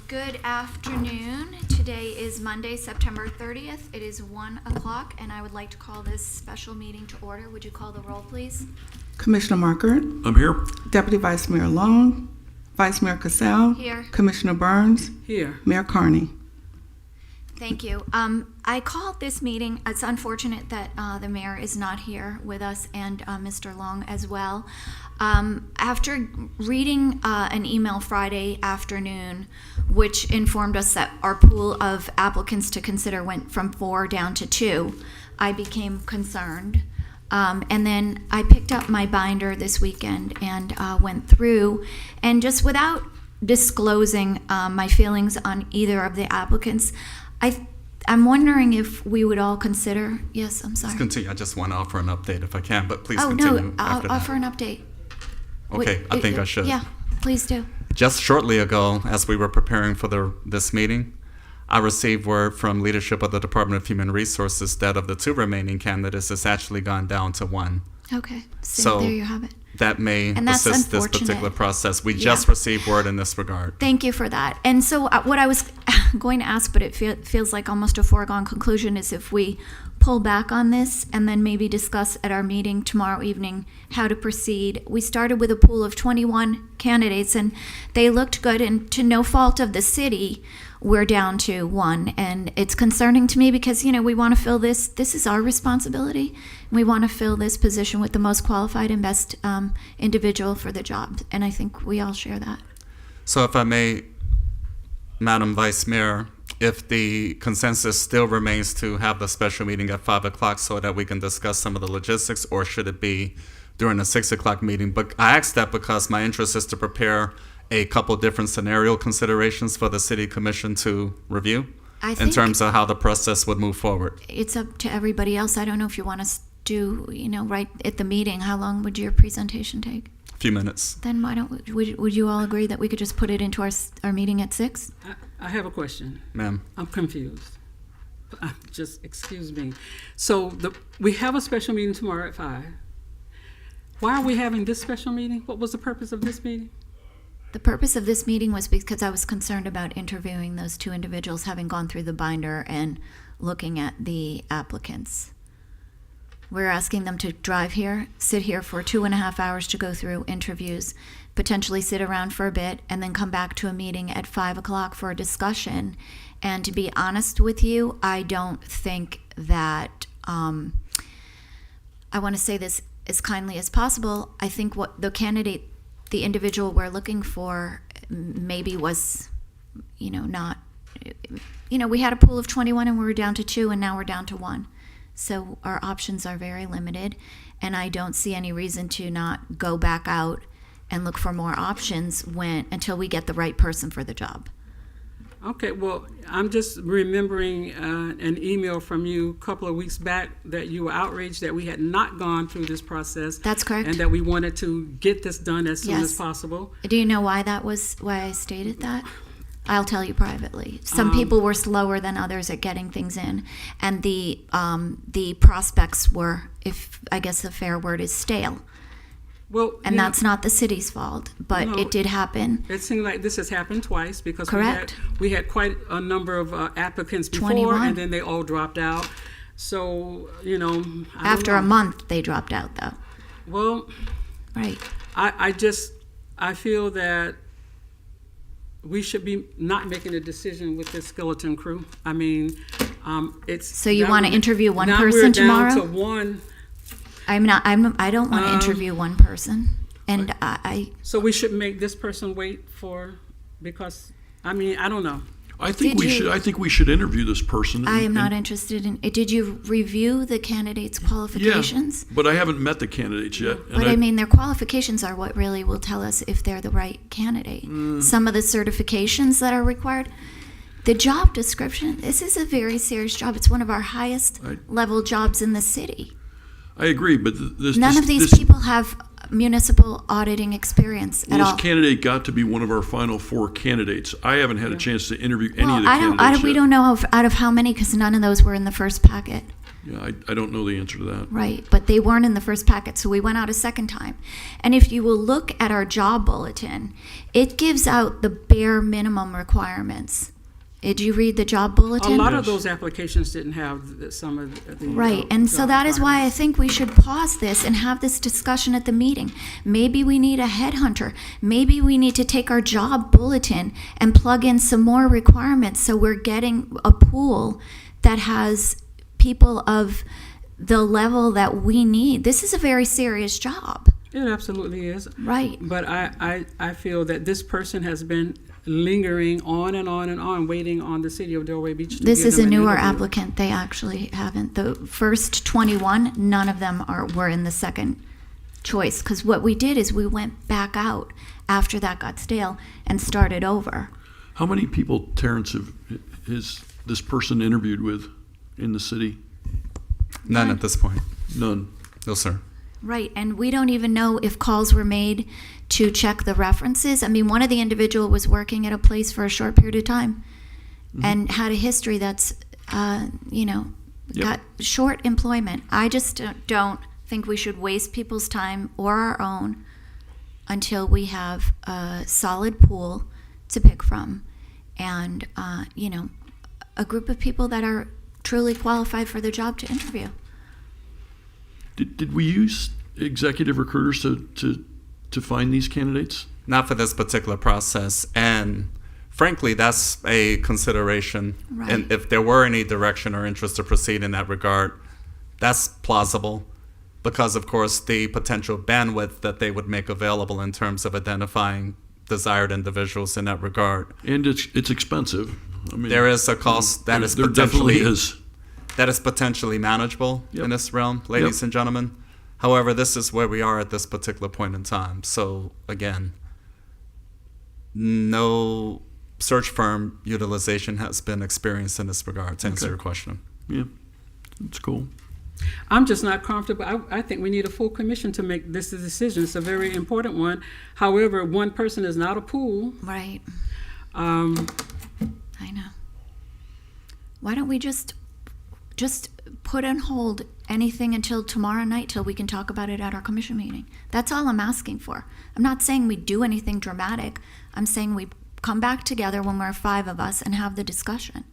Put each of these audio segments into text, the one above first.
Good afternoon. Today is Monday, September 30th. It is 1 o'clock, and I would like to call this special meeting to order. Would you call the roll, please? Commissioner Markert. I'm here. Deputy Vice Mayor Long. Vice Mayor Cassell. Here. Commissioner Burns. Here. Mayor Carney. Thank you. I called this meeting. It's unfortunate that the mayor is not here with us and Mr. Long as well. After reading an email Friday afternoon, which informed us that our pool of applicants to consider went from 4 down to 2, I became concerned. And then I picked up my binder this weekend and went through, and just without disclosing my feelings on either of the applicants, I'm wondering if we would all consider. Yes, I'm sorry. Let's continue. I just want to offer an update if I can, but please Oh continue. no, after I'll that. offer an update. Okay, I think I should. Yeah, please do. Just shortly ago, as we were preparing for this meeting, I received word from leadership of the Department of Human Resources that of the 2 remaining candidates, it's actually gone down to 1. Okay, So there you have it. That may And that's assist this unfortunate. particular process. We Yeah. just received word in this regard. Thank you for that. And so what I was going to ask, but it feels like almost a foregone conclusion, is if we pull back on this and then maybe discuss at our meeting tomorrow evening how to proceed. We started with a pool of 21 candidates, and they looked good, and to no fault of the city, we're down to 1. And it's concerning to me because, we want to fill this. This is our responsibility. We want to fill this position with the most qualified and best individual for the job. And I think we all share that. So if I may, Madam Vice Mayor, if the consensus still remains to have the special meeting at 5 o'clock so that we can discuss some of the logistics, or should it be during the 6 o'clock meeting? But I asked that because my interest is to prepare a couple different scenario considerations for the City Commission to review I in think terms of how the process would move forward. it's up to everybody else. I don't know if you want to do, right at the meeting. How long would your presentation take? A few minutes. Then why don't, would you all agree that we could just put it into our meeting at 6? I have a question. Ma'am. I'm confused. Just excuse me. So we have a special meeting tomorrow at 5. Why are we having this special meeting? What was the purpose of this meeting? The purpose of this meeting was because I was concerned about interviewing those 2 individuals, having gone through the binder and looking at the applicants. We're asking them to drive here, sit here for 2.5 hours to go through interviews, potentially sit around for a bit, and then come back to a meeting at 5 o'clock for a discussion. And to be honest with you, I don't think that, I want to say this as kindly as possible, I think what the individual we're looking for maybe was, not, we had a pool of 21 and we were down to 2, and now we're down to 1. So our options are very limited, and I don't see any reason to not go back out and look for more options until we get the right person for the job. Okay, well, I'm just remembering an email from you a couple of weeks back that you were outraged that we had not gone through this process. That's correct. And that we wanted to get this done as soon as Yes. possible. Do you know why I stated that? I'll tell you privately. Some people were slower than others at getting things in, and the prospects were, if I guess the fair word is, stale. Well, And that's not the city's fault, but No. it did happen. It seemed like this has happened twice because Correct. we had quite a number of applicants before, 21. and then they all dropped out. So, I don't After a know. month, they dropped out, though. Well, Right. I feel that we should be not making a decision with this skeleton crew. I mean, it's. So you now want to we- interview one now person we're tomorrow? down to 1. I don't want to interview one person, and So we should make this person wait because, I don't know. I think Did we you- should. I think we should interview this person. I am not interested in. Did you review the candidates' qualifications? Yeah, but I haven't met the candidates yet. But I mean, their qualifications are what really will tell us if they're the right candidate. Some of the certifications that are required, the job description. This is a very serious job. It's one of our highest level jobs in the city. I agree, but None of these people have municipal auditing experience at all. This candidate got to be one of our final 4 candidates. I haven't had a chance to interview any Well, of the candidates we yet. don't know out of how many, because none of those were in the first packet. Yeah, I don't know the answer to that. Right, but they weren't in the first packet, so we went out a second time. And if you will look at our job bulletin, it gives out the bare minimum requirements. Did you read the job A bulletin? lot of Yes. those applications didn't have some of the. Right, and so job that is why I requirements. think we should pause this and have this discussion at the meeting. Maybe we need a headhunter. Maybe we need to take our job bulletin and plug in some more requirements so we're getting a pool that has people of the level that we need. This is a very serious job. It absolutely is. Right. But I feel that this person has been lingering on and on and on, waiting on the city of Delray Beach to This give is a them an newer interview. applicant. They actually haven't. The first 21, none of them were in the second choice. Because what we did is we went back out after that got stale and started over. How many people, Terrence, has this person interviewed with in the city? None at this point. None. No, sir. Right, and we don't even know if calls were made to check the references. I mean, one of the individual was working at a place for a short period of time and had a history that's, Yep. got short employment. I just don't think we should waste people's time or our own until we have a solid pool to pick from and, a group of people that are truly qualified for the job to interview. Did we use executive recruiters to find these candidates? Not for this particular process. And frankly, that's a consideration. Right. And if there were any direction or interest to proceed in that regard, that's plausible because, of course, the potential bandwidth that they would make available in terms of identifying desired individuals in that regard. And it's expensive. I mean, There is a cost that is there definitely potentially is. that is potentially manageable Yep. in this realm, ladies Yep. and gentlemen. However, this is where we are at this particular point in time. So again, no search firm utilization has been experienced in this regard, to answer Okay. your question. Yeah, it's cool. I'm just not comfortable. I think we need a full commission to make this a decision. It's a very important one. However, one person is not a pool. Right. I know. Why don't we just put on hold anything until tomorrow night till we can talk about it at our commission meeting? That's all I'm asking for. I'm not saying we do anything dramatic. I'm saying we come back together when we're 5 of us and have the discussion.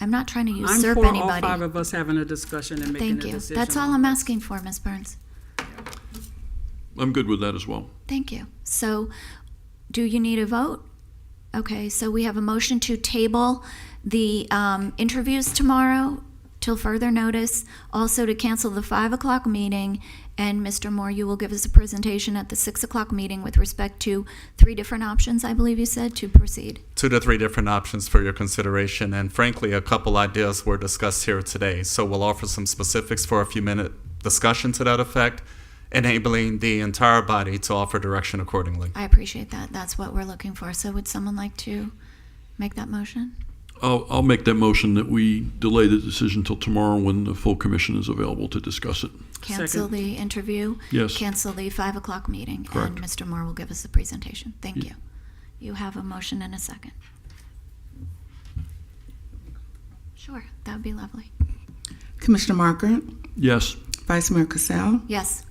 I'm not trying to I'm usurp for anybody. all 5 of us having a discussion and making Thank a you. decision. That's all on I'm this. asking for, Ms. Burns. I'm good with that as well. Thank you. So, do you need a vote? Okay, so we have a motion to table the interviews tomorrow till further notice, also to cancel the 5 o'clock meeting, and Mr. Moore, you will give us a presentation at the 6 o'clock meeting with respect to 3 different options, I believe you said, to proceed. 2 to 3 different options for your consideration, and frankly, a couple ideas were discussed here today. So we'll offer some specifics for a few-minute discussion to that effect, enabling the entire body to offer direction accordingly. I appreciate that. That's what we're looking for. So would someone like to make that motion? I'll make that motion that we delay the decision till tomorrow when the full commission is available to discuss it. Cancel Second. the interview? Yes. Cancel the 5 o'clock meeting? Correct. And Mr. Moore will give us the presentation. Thank Yeah. you. You have a motion and a second. Sure, that would be lovely. Commissioner Margaret, Yes. Vice Mayor Cassell, Yes.